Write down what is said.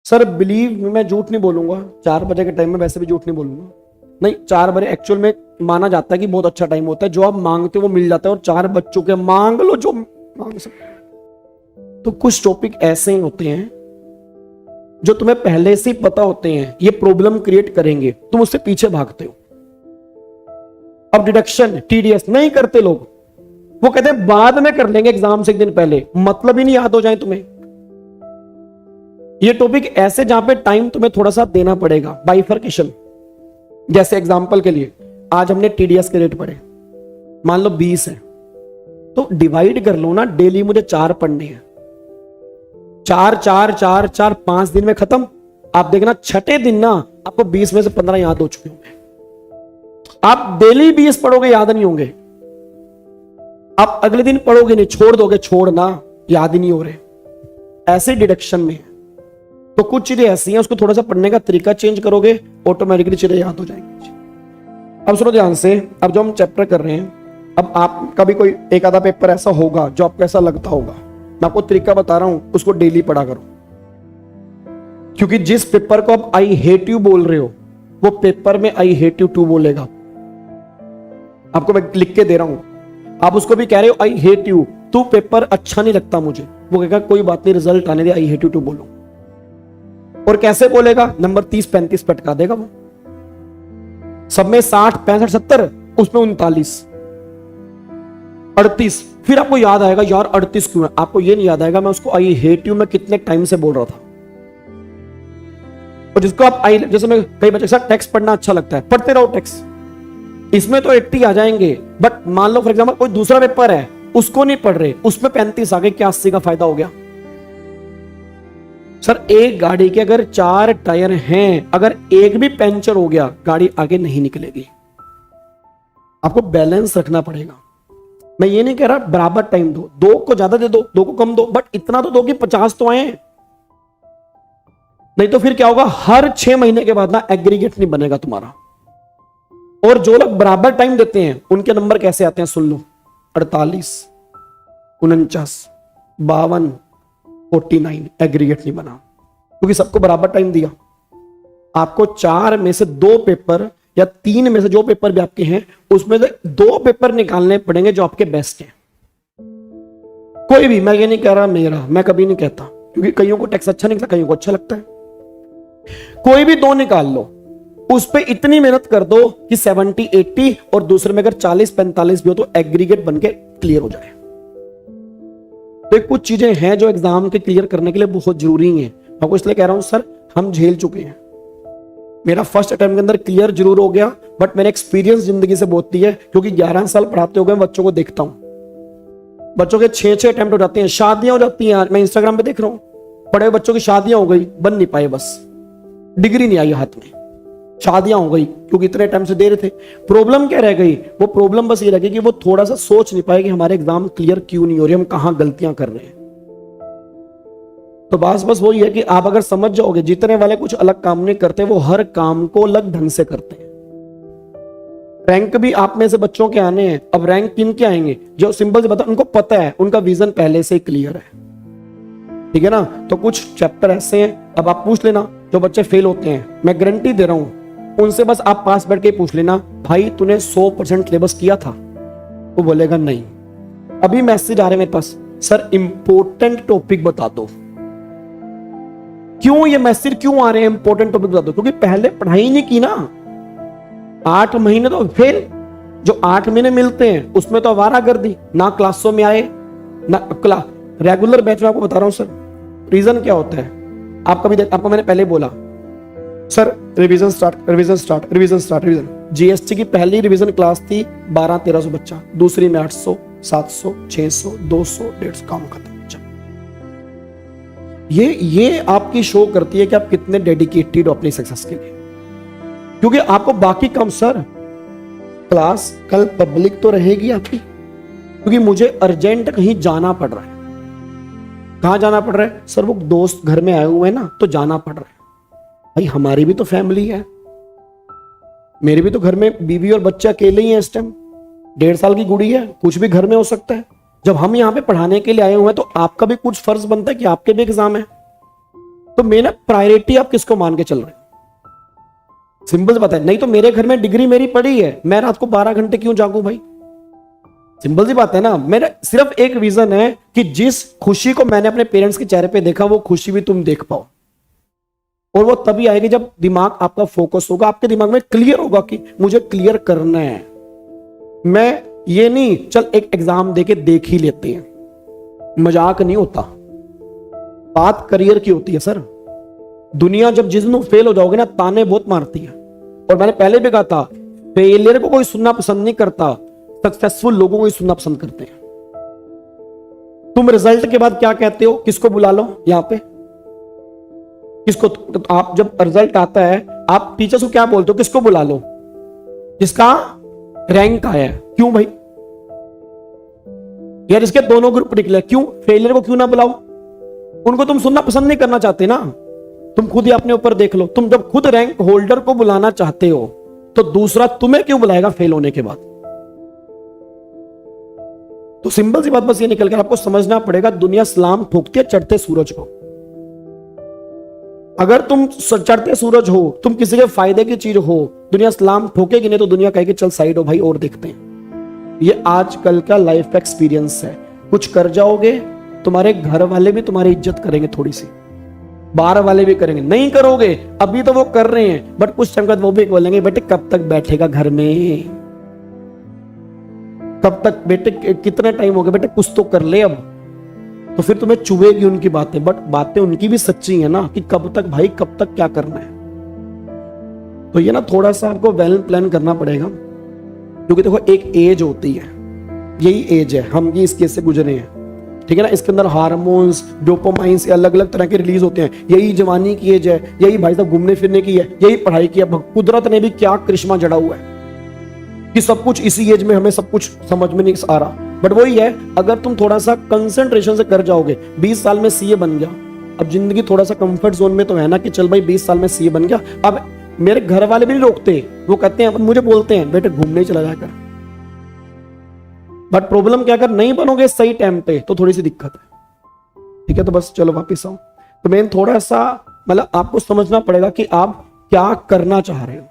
Sir believe मैं झूठ नहीं बोलूंगा, 4 बजे के टाइम में वैसे भी झूठ नहीं बोलूंगा। नहीं, 4 बजे एक्चुअल में माना जाता है कि बहुत अच्छा टाइम होता है, जो आप मांगते हो वो मिल जाता है, और 4 बज चुके हैं, मांग लो जो मांग सकते। तो कुछ टॉपिक ऐसे ही होते हैं जो तुम्हें पहले से ही पता होते हैं ये प्रॉब्लम क्रिएट करेंगे, तुम उससे पीछे भागते हो। अब डिडक्शन टीडीएस नहीं करते लोग, वो कहते हैं बाद में कर लेंगे एग्जाम से एक दिन पहले, मतलब ही नहीं याद हो जाए तुम्हें। ये टॉपिक ऐसे जहां पे टाइम तुम्हें थोड़ा सा देना पड़ेगा, बाइफर्केशन। जैसे एग्जांपल के लिए आज हमने टीडीएस के रेट पढ़े, मान लो 20 है, तो डिवाइड कर लो ना, डेली मुझे 4 पढ़ने हैं, 4 4 4 4 5 दिन में खत्म। आप देखना छठे दिन ना आपको 20 में से 15 याद हो चुके होंगे। आप डेली 20 पढ़ोगे, याद नहीं होंगे। आप अगले दिन पढ़ोगे नहीं, छोड़ दोगे, छोड़ना, याद ही नहीं हो रहे। ऐसे डिडक्शन में तो कुछ चीजें ऐसी हैं, उसको थोड़ा सा पढ़ने का तरीका चेंज करोगे, ऑटोमेटिकली चीजें याद हो जाएंगी। अब सुनो ध्यान से, अब जो हम चैप्टर कर रहे हैं, अब आपका भी कोई एक आधा पेपर ऐसा होगा जो आपको ऐसा लगता होगा, मैं आपको तरीका बता रहा हूं, उसको डेली पढ़ा करो। क्योंकि जिस पेपर को आप आई हेट यू बोल रहे हो, वो पेपर में आई हेट यू 2 बोलेगा। आपको मैं लिख के दे रहा हूं, आप उसको भी कह रहे हो आई हेट यू, तू पेपर अच्छा नहीं लगता मुझे, वो कहेगा कोई बात नहीं, रिजल्ट आने दे, आई हेट यू 2 बोलो। और कैसे बोलेगा? नंबर 30 35 पटका देगा वो। सब में 60 65 70, उसमें 39 38। फिर आपको याद आएगा यार 38 क्यों है, आपको ये नहीं याद आएगा मैं उसको आई हेट यू में कितने टाइम से बोल रहा था। और जिसको आप आई, जैसे मैं कई बच्चे साथ टेक्स्ट पढ़ना अच्छा लगता है, पढ़ते रहो टेक्स्ट, इसमें तो 80 आ जाएंगे, बट मान लो फॉर एग्जांपल कोई दूसरा पेपर है, उसको नहीं पढ़ रहे, उसमें 35 आ गए, क्या 80 का फायदा हो गया? सर एक गाड़ी के अगर 4 टायर हैं, अगर एक भी पंचर हो गया, गाड़ी आगे नहीं निकलेगी। आपको बैलेंस रखना पड़ेगा। मैं ये नहीं कह रहा बराबर टाइम दो, 2 को ज्यादा दे दो, 2 को कम दो, बट इतना तो दो कि 50 तो आए। नहीं तो फिर क्या होगा, हर 6 महीने के बाद ना एग्रीगेट नहीं बनेगा तुम्हारा। और जो लोग बराबर टाइम देते हैं उनके नंबर कैसे आते हैं सुन लो, 48 49 52 49, एग्रीगेट नहीं बना, क्योंकि सबको बराबर टाइम दिया। आपको 4 में से 2 पेपर या 3 में से जो पेपर भी आपके हैं, उसमें से 2 पेपर निकालने पड़ेंगे जो आपके बेस्ट हैं। कोई भी, मैं ये नहीं कह रहा मेरा, मैं कभी नहीं कहता, क्योंकि कईयों को टेक्स्ट अच्छा नहीं लगता, कईयों को अच्छा लगता है। कोई भी 2 निकाल लो, उस पर इतनी मेहनत कर दो कि 70 80, और दूसरे में अगर 40 45 भी हो तो एग्रीगेट बनके क्लियर हो जाए। तो कुछ चीजें हैं जो एग्जाम के क्लियर करने के लिए बहुत जरूरी हैं। मैं आपको इसलिए कह रहा हूं सर, हम झेल चुके हैं। मेरा फर्स्ट अटेम्प्ट के अंदर क्लियर जरूर हो गया, बट मेरा एक्सपीरियंस जिंदगी से बहुत है, क्योंकि 11 साल पढ़ाते हो गए, बच्चों को देखता हूं, बच्चों के 6 अटेम्प्ट हो जाते हैं, शादियां हो जाती हैं। मैं इंस्टाग्राम पे देख रहा हूं, बड़े बच्चों की शादियां हो गई, बन नहीं पाए, बस डिग्री नहीं आई हाथ में, शादियां हो गई, क्योंकि इतने टाइम से दे रहे थे। प्रॉब्लम क्या रह गई? वो प्रॉब्लम बस ये रह गई कि वो थोड़ा सा सोच नहीं पाए कि हमारे एग्जाम क्लियर क्यों नहीं हो रही, हम कहां गलतियां कर रहे हैं। तो बस वही है कि आप अगर समझ जाओगे, जीतने वाले कुछ अलग काम नहीं करते, वो हर काम को अलग ढंग से करते हैं। रैंक भी आप में से बच्चों के आने हैं। अब रैंक किन के आएंगे? जो सिंपल से बता, उनको पता है, उनका विजन पहले से ही क्लियर है, ठीक है ना। तो कुछ चैप्टर ऐसे हैं, अब आप पूछ लेना, जो बच्चे फेल होते हैं, मैं गारंटी दे रहा हूं, उनसे बस आप पास बैठ के पूछ लेना, भाई तूने 100% सिलेबस किया था? वो बोलेगा नहीं। अभी मैसेज आ रहे मेरे पास, सर इंपॉर्टेंट टॉपिक बता दो। क्यों ये मैसेज क्यों आ रहे हैं, इंपॉर्टेंट टॉपिक बता दो? क्योंकि पहले पढ़ाई नहीं की ना। 8 महीने तो फेल, जो 8 महीने मिलते हैं उसमें तो आवारागर्दी, ना क्लासों में आए ना रेगुलर बैच में। आपको बता रहा हूं सर, रीजन क्या होता है आपको मैंने पहले बोला, सर रिवीजन स्टार्ट। जीएसटी की पहली रिवीजन क्लास थी 1200-1300 बच्चा, दूसरी में 800 700 600 200 150 काम खत्म। ये आपकी शो करती है कि आप कितने डेडिकेटेड हो अपनी सक्सेस के लिए। क्योंकि आपको बाकी काम, सर क्लास कल पब्लिक तो रहेगी आपकी, क्योंकि मुझे अर्जेंट कहीं जाना पड़ रहा है। कहां जाना पड़ रहा है? सर वो दोस्त घर में आए हुए हैं ना, तो जाना पड़ रहा है। भाई हमारी भी तो फैमिली है, मेरे भी तो घर में बीवी और बच्चे अकेले ही हैं इस टाइम, 1.5 साल की गुड़ी है, कुछ भी घर में हो सकता है। जब हम यहाँ पे पढ़ाने के लिए आए हुए हैं, तो आपका भी कुछ फर्ज बनता है कि आपके भी एग्जाम है। तो मेरा प्रायोरिटी आप किसको मान के चल रहे हो? सिंपल सी बात है। नहीं तो मेरे घर में डिग्री मेरी पड़ी है, मैं रात को 12 घंटे क्यों जागूं भाई? सिंपल सी बात है ना। मेरा सिर्फ एक रीजन है कि जिस खुशी को मैंने अपने पेरेंट्स के चेहरे पे देखा, वो खुशी भी तुम देख पाओ। और वो तभी आएगी जब दिमाग आपका फोकस होगा, आपके दिमाग में क्लियर होगा कि मुझे क्लियर करना है। मैं ये नहीं चल एक एग्जाम देके देख ही लेते हैं, मजाक नहीं होता, बात करियर की होती है सर। दुनिया जब जिस दिन फेल हो जाओगे ना, ताने बहुत मारती है। और मैंने पहले भी कहा था, फेलियर को कोई सुनना पसंद नहीं करता, सक्सेसफुल लोगों को ही सुनना पसंद करते हैं। तुम रिजल्ट के बाद क्या कहते हो? किसको बुला लो यहां पे? किसको? तो आप जब रिजल्ट आता है, आप टीचर्स को क्या बोलते हो? किसको बुला लो? जिसका रैंक आया है। क्यों भाई? यार इसके दोनों ग्रुप निकले, क्यों? फेलियर को क्यों ना बुलाओ? उनको तुम सुनना पसंद नहीं करना चाहते ना। तुम खुद ही अपने ऊपर देख लो। तुम जब खुद रैंक होल्डर को बुलाना चाहते हो, तो दूसरा तुम्हें क्यों बुलाएगा फेल होने के बाद? तो सिंपल सी बात बस ये निकल कर आपको समझना पड़ेगा, दुनिया सलाम ठोकती है चढ़ते सूरज को। अगर तुम चढ़ते सूरज हो, तुम किसी के फायदे की चीज हो, दुनिया सलाम ठोकेगी नहीं तो दुनिया कहेगी चल साइड हो भाई और देखते हैं। ये आजकल का लाइफ एक्सपीरियंस है। कुछ कर जाओगे, तुम्हारे घर वाले भी तुम्हारी इज्जत करेंगे, थोड़ी सी बाहर वाले भी करेंगे। नहीं करोगे, अभी तो वो कर रहे हैं, बट कुछ टाइम बाद वो भी बोलेंगे बेटे कब तक बैठेगा घर में, कब तक बेटे, कितना टाइम हो गया बेटे, कुछ तो कर ले अब। तो फिर तुम्हें चुभेगी उनकी बातें, बट बातें उनकी भी सच्ची है ना, कि कब तक भाई, कब तक क्या करना है। तो ये ना थोड़ा सा आपको वेल प्लान करना पड़ेगा, क्योंकि देखो एक एज होती है, यही एज है, हम ये इस केस से गुजरे हैं, ठीक है ना। इसके अंदर हार्मोन्स, डोपामाइन से अलग अलग तरह के रिलीज होते हैं। यही जवानी की एज है, यही भाई साहब घूमने फिरने की है, यही पढ़ाई की है। कुदरत ने भी क्या करिश्मा जड़ा हुआ है कि सब कुछ इसी एज में हमें सब कुछ समझ में नहीं आ रहा। बट वही है, अगर तुम थोड़ा सा कंसंट्रेशन से कर जाओगे, 20 साल में सीए बन गया। अब जिंदगी थोड़ा सा कंफर्ट जोन में तो है ना, कि चल भाई 20 साल में सीए बन गया। अब मेरे घर वाले भी नहीं रोकते, वो कहते हैं, मुझे बोलते हैं बेटे घूमने ही चला जाकर। बट प्रॉब्लम क्या, अगर नहीं बनोगे सही टाइम पे तो थोड़ी सी दिक्कत है, ठीक है। तो बस चलो वापिस आओ। तो मेन थोड़ा सा मतलब आपको समझना पड़ेगा कि आप क्या करना चाह रहे हो।